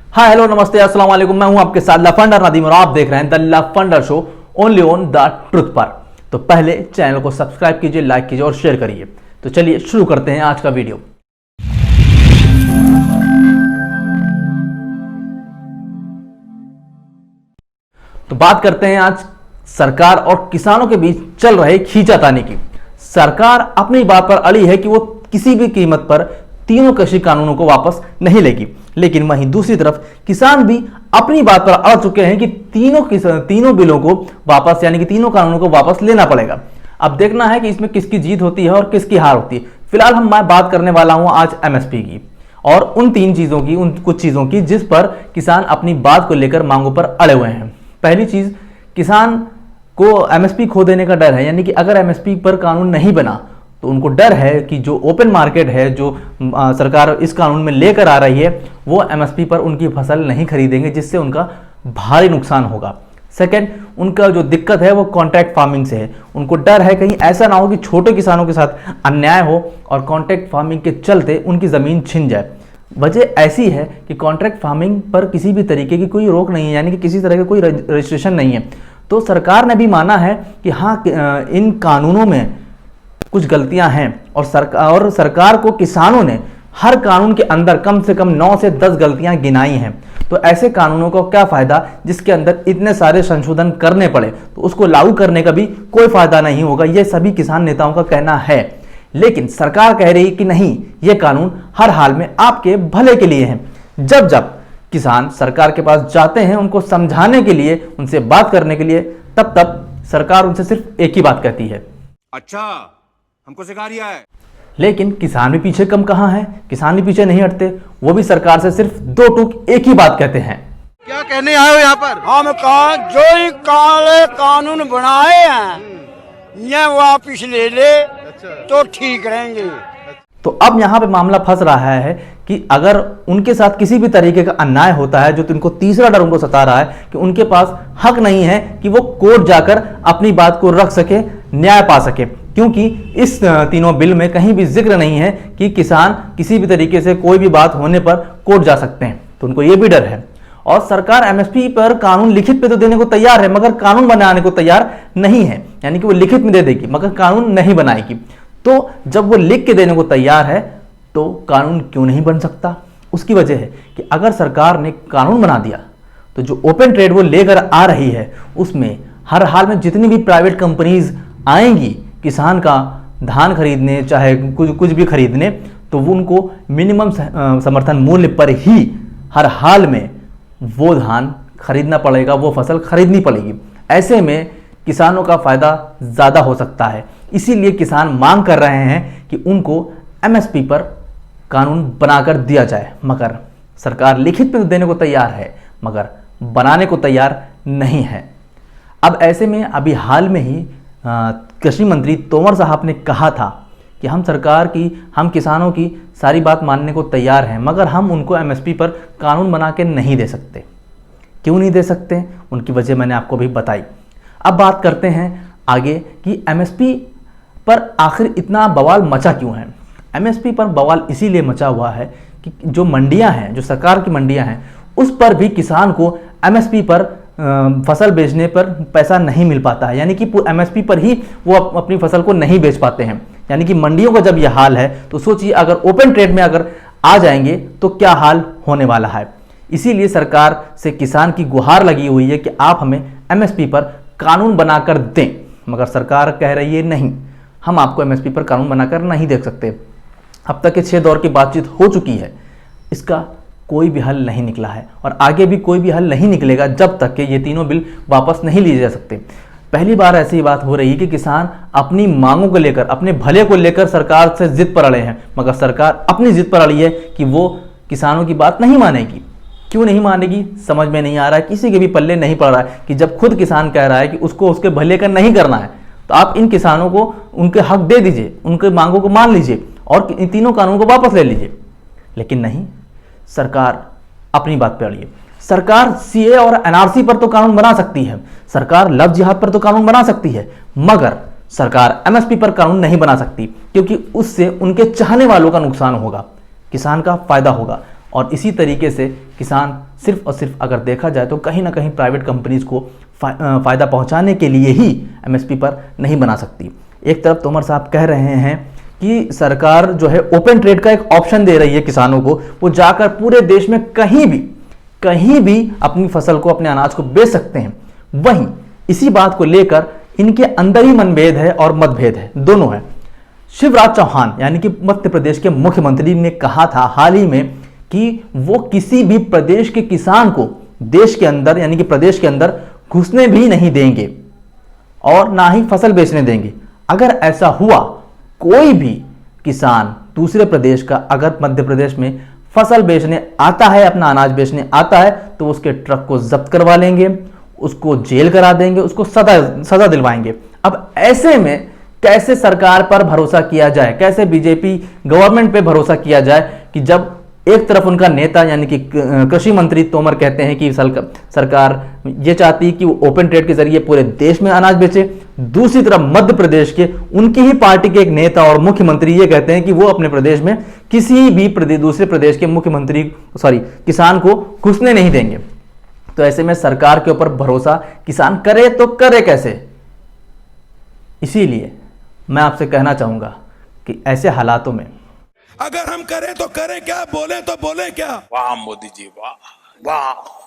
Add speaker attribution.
Speaker 1: Hi hello नमस्ते अस्सलाम वालेकुम। मैं हूं आपके साथ लफंडर नदीम और आप देख रहे हैं the Lafander show only on the truth पर। तो पहले चैनल को सब्सक्राइब कीजिए, लाइक कीजिए और शेयर करिए। तो चलिए शुरू करते हैं आज का वीडियो। तो बात करते हैं आज सरकार और किसानों के बीच चल रहे खींचातानी की। सरकार अपनी बात पर अड़ी है कि वो किसी भी कीमत पर तीनों कृषि कानूनों को वापस नहीं लेगी, लेकिन वहीं दूसरी तरफ किसान भी अपनी बात पर अड़ चुके हैं कि तीनों बिलों को वापस यानी कि तीनों कानूनों को वापस लेना पड़ेगा। अब देखना है कि इसमें किसकी जीत होती है और किसकी हार होती है। फिलहाल मैं बात करने वाला हूं आज एमएसपी की और उन कुछ चीजों की जिस पर किसान अपनी बात को लेकर मांगों पर अड़े हुए हैं। पहली चीज, किसान को एमएसपी खो देने का डर है, यानी कि अगर एमएसपी पर कानून नहीं बना तो उनको डर है कि जो ओपन मार्केट है, जो सरकार इस कानून में लेकर आ रही है, वो एमएसपी पर उनकी फसल नहीं खरीदेंगे, जिससे उनका भारी नुकसान होगा। सेकंड, उनका जो दिक्कत है वो कॉन्ट्रैक्ट फार्मिंग से है। उनको डर है कहीं ऐसा ना हो कि छोटे किसानों के साथ अन्याय हो और कॉन्ट्रैक्ट फार्मिंग के चलते उनकी ज़मीन छिन जाए। वजह ऐसी है कि कॉन्ट्रैक्ट फार्मिंग पर किसी भी तरीके की कोई रोक नहीं है, यानी कि किसी तरह का कोई रजिस्ट्रेशन नहीं है। तो सरकार ने भी माना है कि हाँ, इन कानूनों में कुछ गलतियां हैं और सरकार को किसानों ने हर कानून के अंदर कम से कम 9 से 10 गलतियां गिनाई हैं। तो ऐसे कानूनों को क्या फायदा जिसके अंदर इतने सारे संशोधन करने पड़े, तो उसको लागू करने का भी कोई फायदा नहीं होगा, यह सभी किसान नेताओं का कहना है। लेकिन सरकार कह रही है कि नहीं, यह कानून हर हाल में आपके भले के लिए है। जब जब किसान सरकार के पास जाते हैं उनको समझाने के लिए, उनसे बात करने के लिए, तब तब सरकार उनसे सिर्फ एक ही बात कहती है, अच्छा हमको सिखा रिया है। लेकिन किसान भी पीछे कम कहां है, किसान भी पीछे नहीं हटते, वो भी सरकार से सिर्फ दो टूक एक ही बात कहते हैं।
Speaker 2: क्या कहने आए हो यहाँ पर?
Speaker 3: हम कहा जो ही काले कानून बनाए हैं ये वापिस ले ले तो ठीक रहेंगे।
Speaker 1: तो अब यहाँ पे मामला फंस रहा है कि अगर उनके साथ किसी भी तरीके का अन्याय होता है, जो इनको तीसरा डर उनको सता रहा है कि उनके पास हक नहीं है कि वो कोर्ट जाकर अपनी बात को रख सके, न्याय पा सके, क्योंकि इस तीनों बिल में कहीं भी जिक्र नहीं है कि किसान किसी भी तरीके से कोई भी बात होने पर कोर्ट जा सकते हैं। तो उनको ये भी डर है। और सरकार एमएसपी पर कानून लिखित पे तो देने को तैयार है, मगर कानून बनाने को तैयार नहीं है, यानी कि वो लिखित में दे देगी मगर कानून नहीं बनाएगी। तो जब वो लिख के देने को तैयार है तो कानून क्यों नहीं बन सकता? उसकी वजह है कि अगर सरकार ने कानून बना दिया तो जो ओपन ट्रेड वो लेकर आ रही है उसमें हर हाल में जितनी भी प्राइवेट कंपनीज आएंगी किसान का धान खरीदने, चाहे कुछ भी खरीदने, तो वो उनको मिनिमम समर्थन मूल्य पर ही हर हाल में वो धान खरीदना पड़ेगा, वो फसल खरीदनी पड़ेगी। ऐसे में किसानों का फायदा ज़्यादा हो सकता है। इसीलिए किसान मांग कर रहे हैं कि उनको एमएसपी पर कानून बनाकर दिया जाए, मगर सरकार लिखित में देने को तैयार है मगर बनाने को तैयार नहीं है। अब ऐसे में अभी हाल में ही कृषि मंत्री तोमर साहब ने कहा था कि हम किसानों की सारी बात मानने को तैयार हैं, मगर हम उनको एमएसपी पर कानून बना के नहीं दे सकते। क्यों नहीं दे सकते? उनकी वजह मैंने आपको भी बताई। अब बात करते हैं आगे कि एमएसपी पर आखिर इतना बवाल मचा क्यों है। एमएसपी पर बवाल इसीलिए मचा हुआ है कि जो मंडियां हैं, जो सरकार की मंडियां हैं, उस पर भी किसान को एमएसपी पर फसल बेचने पर पैसा नहीं मिल पाता है, यानी कि एमएसपी पर ही वो अपनी फसल को नहीं बेच पाते हैं। यानी कि मंडियों का जब यह हाल है तो सोचिए अगर ओपन ट्रेड में अगर आ जाएंगे तो क्या हाल होने वाला है। इसीलिए सरकार से किसान की गुहार लगी हुई है कि आप हमें एमएसपी पर कानून बनाकर दें, मगर सरकार कह रही है नहीं, हम आपको एमएसपी पर कानून बनाकर नहीं दे सकते। अब तक के 6 दौर की बातचीत हो चुकी है, इसका कोई भी हल नहीं निकला है और आगे भी कोई भी हल नहीं निकलेगा जब तक कि ये तीनों बिल वापस नहीं लिए जा सकते। पहली बार ऐसी बात हो रही है कि किसान अपनी मांगों को लेकर, अपने भले को लेकर सरकार से जिद पर अड़े हैं, मगर सरकार अपनी जिद पर अड़ी है कि वो किसानों की बात नहीं मानेगी। क्यों नहीं मानेगी समझ में नहीं आ रहा है, किसी के भी पल्ले नहीं पड़ रहा है कि जब खुद किसान कह रहा है कि उसको उसके भले का नहीं करना है, तो आप इन किसानों को उनके हक दे दीजिए, उनके मांगों को मान लीजिए और इन तीनों कानूनों को वापस ले लीजिए। लेकिन नहीं, सरकार अपनी बात पे अड़ी है। सरकार सीए और एनआरसी पर तो कानून बना सकती है, सरकार लव जिहाद पर तो कानून बना सकती है, मगर सरकार एमएसपी पर कानून नहीं बना सकती, क्योंकि उससे उनके चाहने वालों का नुकसान होगा, किसान का फायदा होगा। और इसी तरीके से किसान सिर्फ और सिर्फ अगर देखा जाए तो कहीं ना कहीं प्राइवेट कंपनीज को फ़ायदा पहुंचाने के लिए ही एमएसपी पर नहीं बना सकती। एक तरफ तोमर साहब कह रहे हैं कि सरकार जो है ओपन ट्रेड का एक ऑप्शन दे रही है किसानों को, वो जाकर पूरे देश में कहीं भी अपनी फसल को, अपने अनाज को बेच सकते हैं। वहीं इसी बात को लेकर इनके अंदर ही मनभेद है और मतभेद है, दोनों है। शिवराज चौहान यानी कि मध्य प्रदेश के मुख्यमंत्री ने कहा था हाल ही में कि वो किसी भी प्रदेश के किसान को देश के अंदर यानी कि प्रदेश के अंदर घुसने भी नहीं देंगे और ना ही फसल बेचने देंगे। अगर ऐसा हुआ, कोई भी किसान दूसरे प्रदेश का अगर मध्य प्रदेश में फसल बेचने आता है, अपना अनाज बेचने आता है, तो उसके ट्रक को जब्त करवा लेंगे, उसको जेल करा देंगे, उसको सजा दिलवाएंगे। अब ऐसे में कैसे सरकार पर भरोसा किया जाए, कैसे बीजेपी गवर्नमेंट पे भरोसा किया जाए कि जब एक तरफ उनका नेता यानी कि कृषि मंत्री तोमर कहते हैं कि सरकार ये चाहती है कि वो ओपन ट्रेड के जरिए पूरे देश में अनाज बेचे, दूसरी तरफ मध्य प्रदेश के उनकी ही पार्टी के एक नेता और मुख्यमंत्री ये कहते हैं कि वो अपने प्रदेश में किसी भी दूसरे प्रदेश के किसान को घुसने नहीं देंगे। तो ऐसे में सरकार के ऊपर भरोसा किसान करे तो करे कैसे? इसीलिए मैं आपसे कहना चाहूंगा कि ऐसे हालातों में
Speaker 4: अगर हम करें तो करें क्या, बोले तो बोले क्या।
Speaker 5: वाह मोदी जी वाह वाह।